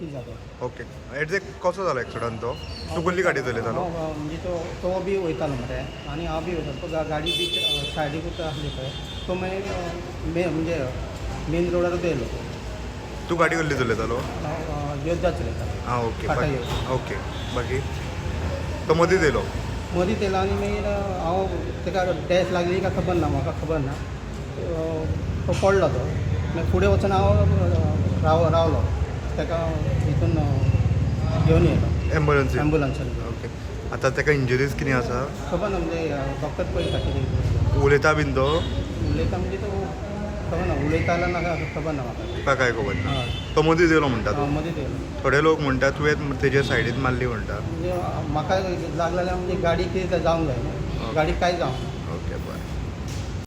Satish Jadhav. Okay exact कसो जालो accident तो तूं कसली गाडी चलयतालो म्हणजे तो बी वयतालो मरे आनी हांव बी वयतालो. तो गाडी बी सायडीकूच आसली पळय तो मागीर म्हणजे मेन रोडार येयलो. तूं गाडी कसली चलयतालो योद्धा चलयतालो. हां ओके टाटा बाकी योद्धा. ओके बाकी तो मदींच येयलो मदींच येयलो आनी मागीर हांव ताका डॅश लागली काय खबर ना म्हाका खबर ना. तो पडलो तो मागीर फुडें वचून हांव रावलो ताका हितून घेवन येयलो एम्बुलन्सी एम्बुलन्सान. ओके आतां ताका इंजरीज कितें आसा खबर ना म्हणजे डॉक्टर पळयता कितें उलयता बीन तो उलयता म्हणजे तो खबर ना उलयता जाल्यार नाका खबर ना म्हाका. तुका काय खबर ना हय तो मदींच येयलो म्हणटा तो मदींच येयलो. थोडे लोक म्हणटा तुवें तेजे सायडीन मारली म्हणटा म्हणजे म्हाका लागलें म्हणजे गाडी कितें जावंक जाय गाडी काय जावंक ना. ओके बरें